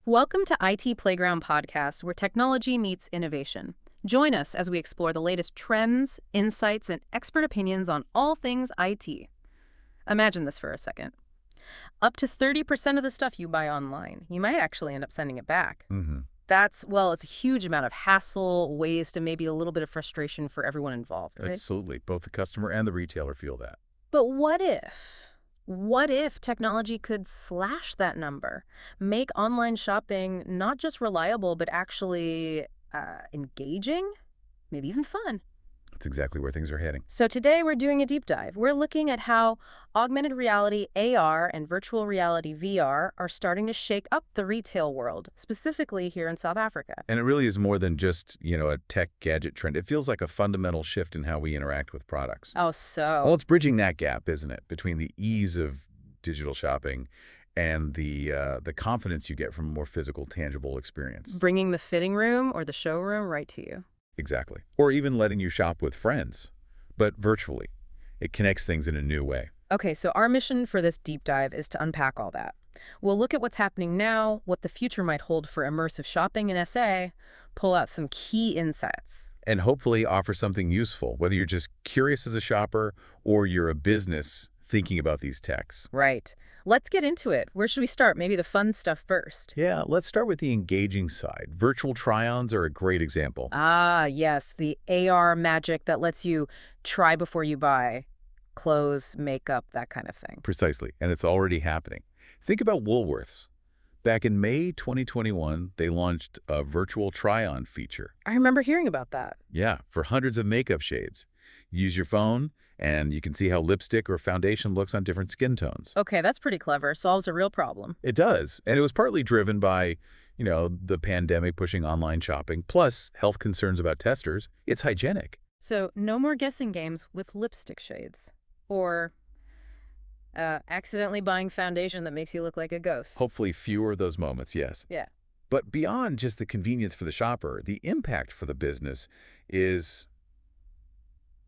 Welcome to IT Playground Podcast, where technology meets innovation. Join us as we explore the latest trends, insights, and expert opinions on all things IT. Imagine this for a second. Up to 30% of the stuff you buy online, you might actually end up sending it back. Mm-hmm. It's a huge amount of hassle, waste, and maybe a little bit of frustration for everyone involved, right? Absolutely. Both the customer and the retailer feel that. But what if? What if technology could slash that number? Make online shopping not just reliable, but actually engaging? Maybe even fun. That's exactly where things are heading. So today we're doing a deep dive. We're looking at how augmented reality, AR, and virtual reality, VR, are starting to shake up the retail world, specifically here in South Africa. And it really is more than just, a tech gadget trend. It feels like a fundamental shift in how we interact with products. Oh, so? Well, it's bridging that gap, isn't it, between the ease of digital shopping and the confidence you get from a more physical, tangible experience. Bringing the fitting room or the showroom right to you. Exactly. Or even letting you shop with friends, but virtually. It connects things in a new way. Okay, so our mission for this deep dive is to unpack all that. We'll look at what's happening now, what the future might hold for immersive shopping and SA, pull out some key insights. And hopefully offer something useful, whether you're just curious as a shopper or you're a business thinking about these techs. Right. Let's get into it. Where should we start? Maybe the fun stuff first. Yeah, let's start with the engaging side. Virtual try-ons are a great example. Ah, yes, the AR magic that lets you try before you buy. Clothes, makeup, that kind of thing. Precisely, and it's already happening. Think about Woolworths. Back in May 2021, they launched a virtual try-on feature. I remember hearing about that. Yeah, for hundreds of makeup shades. Use your phone, and you can see how lipstick or foundation looks on different skin tones. Okay, that's pretty clever. Solves a real problem. It does, and it was partly driven by, the pandemic pushing online shopping, plus health concerns about testers. It's hygienic. So no more guessing games with lipstick shades. Or accidentally buying foundation that makes you look like a ghost. Hopefully fewer of those moments, yes. Yeah. But beyond just the convenience for the shopper, the impact for the business is,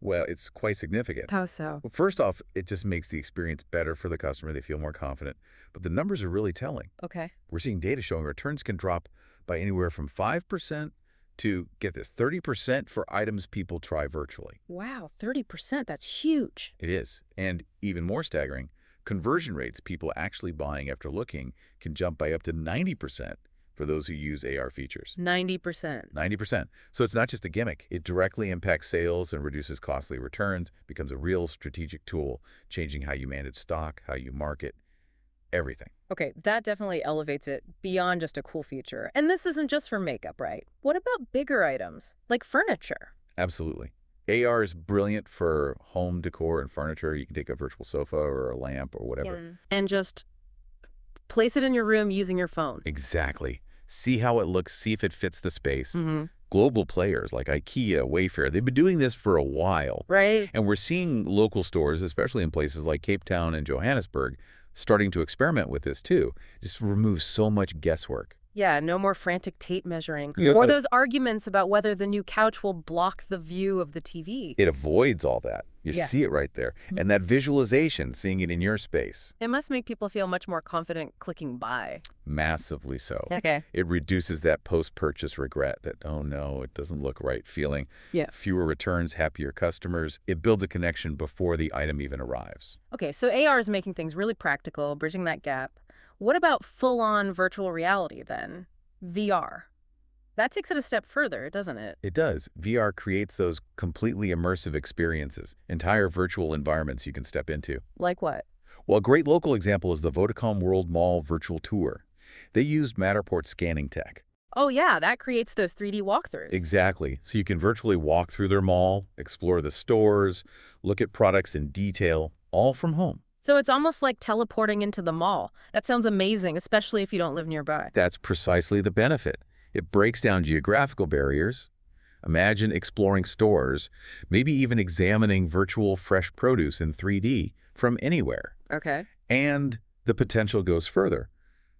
well, it's quite significant. How so? Well, first off, it just makes the experience better for the customer. They feel more confident. But the numbers are really telling. Okay. We're seeing data showing returns can drop by anywhere from 5% to, get this, 30% for items people try virtually. Wow, 30%, that's huge. It is. And even more staggering, conversion rates people actually buying after looking can jump by up to 90% for those who use AR features. 90%. 90%. So it's not just a gimmick. It directly impacts sales and reduces costly returns, becomes a real strategic tool, changing how you manage stock, how you market, everything. Okay, that definitely elevates it beyond just a cool feature. And this isn't just for makeup, right? What about bigger items, like furniture? Absolutely. AR is brilliant for home decor and furniture. You can take a virtual sofa or a lamp or whatever. Yeah. And just place it in your room using your phone. Exactly. See how it looks, see if it fits the space. Mm-hmm. Global players like IKEA, Wayfair, they've been doing this for a while. Right. And we're seeing local stores, especially in places like Cape Town and Johannesburg, starting to experiment with this too. Just removes so much guesswork. Yeah, no more frantic tape measuring. Yeah. Or those arguments about whether the new couch will block the view of the TV. It avoids all that. You Yeah. see it right there. And that visualization, seeing it in your space. It must make people feel much more confident clicking buy. Massively so. Okay. It reduces that post-purchase regret that, oh no, it doesn't look right feeling. Yeah. Fewer returns, happier customers. It builds a connection before the item even arrives. Okay, so AR is making things really practical, bridging that gap. What about full-on virtual reality then? VR. That takes it a step further, doesn't it? It does. VR creates those completely immersive experiences, entire virtual environments you can step into. Like what? Well, a great local example is the Vodacom World Mall virtual tour. They used Matterport scanning tech. Oh yeah, that creates those 3D walkthroughs. Exactly. So you can virtually walk through their mall, explore the stores, look at products in detail, all from home. So it's almost like teleporting into the mall. That sounds amazing, especially if you don't live nearby. That's precisely the benefit. It breaks down geographical barriers. Imagine exploring stores, maybe even examining virtual fresh produce in 3D from anywhere. Okay. And the potential goes further.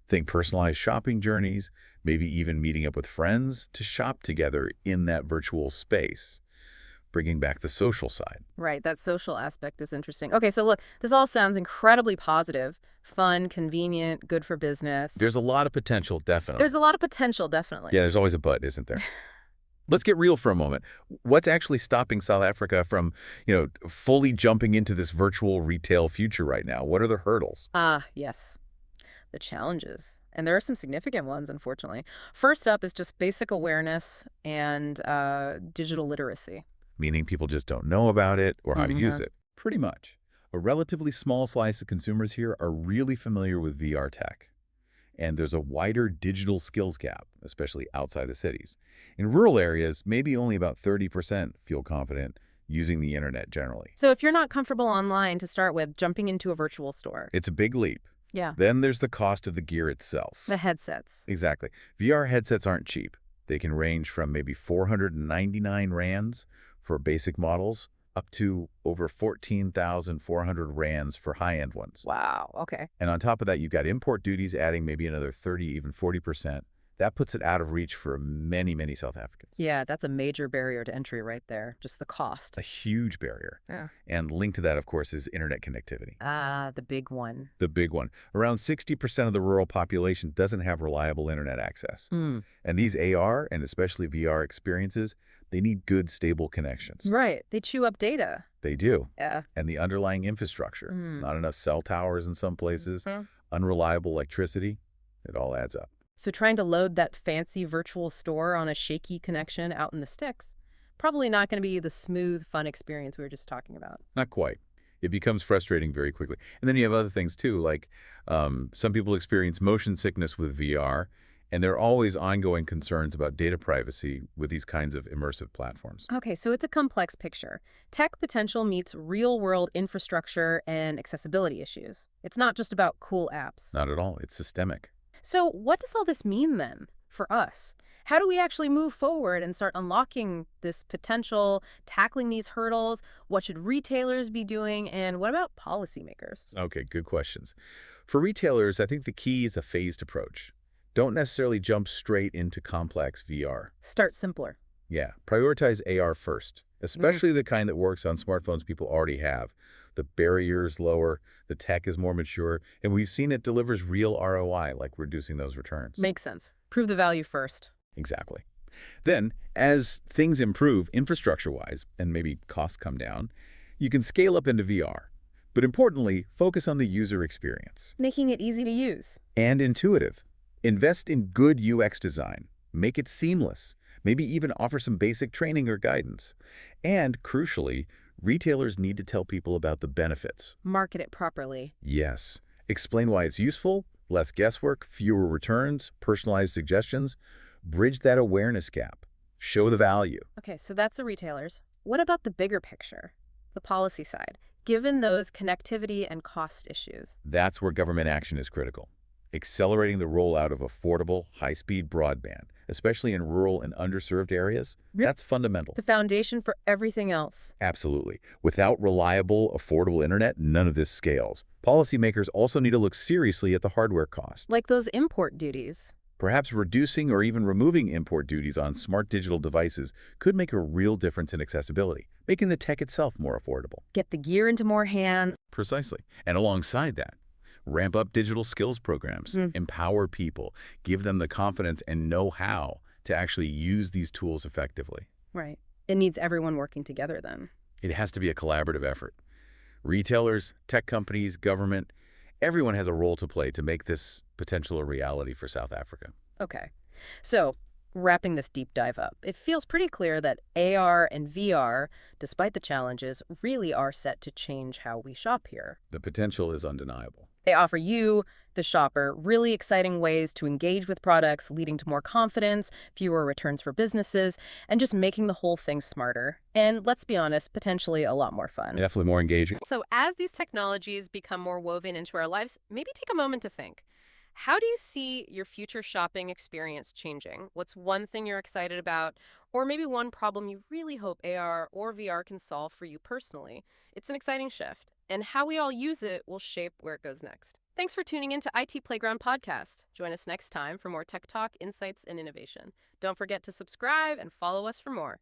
Think personalized shopping journeys, maybe even meeting up with friends to shop together in that virtual space, bringing back the social side. Right, that social aspect is interesting. Okay, so look, this all sounds incredibly positive. Fun, convenient, good for business. There's a lot of potential, definitely. There's a lot of potential, definitely. Yeah, there's always a but, isn't there? Let's get real for a moment. What's actually stopping South Africa from, fully jumping into this virtual retail future right now? What are the hurdles? Yes. The challenges. And there are some significant ones, unfortunately. First up is just basic awareness and digital literacy. Meaning people just don't know about it or how to use Mhm. it. Pretty much. A relatively small slice of consumers here are really familiar with VR tech. And there's a wider digital skills gap, especially outside the cities. In rural areas, maybe only about 30% feel confident using the internet generally. So if you're not comfortable online to start with, jumping into a virtual store. It's a big leap. Yeah. Then there's the cost of the gear itself. The headsets. Exactly. VR headsets aren't cheap. They can range from maybe 499 rands for basic models up to over 14,400 rands for high-end ones. Wow. Okay. And on top of that, you've got import duties adding maybe another 30, even 40%. That puts it out of reach for many, many South Africans. Yeah, that's a major barrier to entry right there. Just the cost. A huge barrier. Yeah. And linked to that, of course, is internet connectivity. The big one. The big one. Around 60% of the rural population doesn't have reliable internet access. Mm. And these AR and especially VR experiences, they need good, stable connections. Right. They chew up data. They do. Yeah. And the underlying infrastructure, not enough cell towers in some places, unreliable electricity, it all adds up. So trying to load that fancy virtual store on a shaky connection out in the sticks, probably not going to be the smooth, fun experience we were just talking about. Not quite. It becomes frustrating very quickly. And then you have other things too, like some people experience motion sickness with VR, and there are always ongoing concerns about data privacy with these kinds of immersive platforms. Okay, so it's a complex picture. Tech potential meets real-world infrastructure and accessibility issues. It's not just about cool apps. Not at all. It's systemic. So what does all this mean then for us? How do we actually move forward and start unlocking this potential, tackling these hurdles? What should retailers be doing? And what about policymakers? Okay, good questions. For retailers, I think the key is a phased approach. Don't necessarily jump straight into complex VR. Start simpler. Yeah, prioritize AR first, especially the kind that works on smartphones people already have. The barrier's lower, the tech is more mature, and we've seen it delivers real ROI, like reducing those returns. Makes sense. Prove the value first. Exactly. Then, as things improve infrastructure-wise, and maybe costs come down, you can scale up into VR. But importantly, focus on the user experience. Making it easy to use. And intuitive. Invest in good UX design. Make it seamless. Maybe even offer some basic training or guidance. And, crucially, retailers need to tell people about the benefits. Market it properly. Yes. Explain why it's useful, less guesswork, fewer returns, personalized suggestions. Bridge that awareness gap. Show the value. Okay, so that's the retailers. What about the bigger picture? The policy side, given those connectivity and cost issues? That's where government action is critical. Accelerating the rollout of affordable, high-speed broadband, especially in rural and underserved areas, that's fundamental. The foundation for everything else. Absolutely. Without reliable, affordable internet, none of this scales. Policymakers also need to look seriously at the hardware cost. Like those import duties. Perhaps reducing or even removing import duties on smart digital devices could make a real difference in accessibility, making the tech itself more affordable. Get the gear into more hands. Precisely. And alongside that, ramp up digital skills programs, empower people, give them the confidence and know-how to actually use these tools effectively. Right. It needs everyone working together then. It has to be a collaborative effort. Retailers, tech companies, government, everyone has a role to play to make this potential a reality for South Africa. Okay. So, wrapping this deep dive up, it feels pretty clear that AR and VR, despite the challenges, really are set to change how we shop here. The potential is undeniable. They offer you, the shopper, really exciting ways to engage with products, leading to more confidence, fewer returns for businesses, and just making the whole thing smarter. And let's be honest, potentially a lot more fun. Definitely more engaging. So as these technologies become more woven into our lives, maybe take a moment to think. How do you see your future shopping experience changing? What's one thing you're excited about? Or maybe one problem you really hope AR or VR can solve for you personally? It's an exciting shift, and how we all use it will shape where it goes next. Thanks for tuning in to IT Playground Podcast. Join us next time for more tech talk, insights, and innovation. Don't forget to subscribe and follow us for more.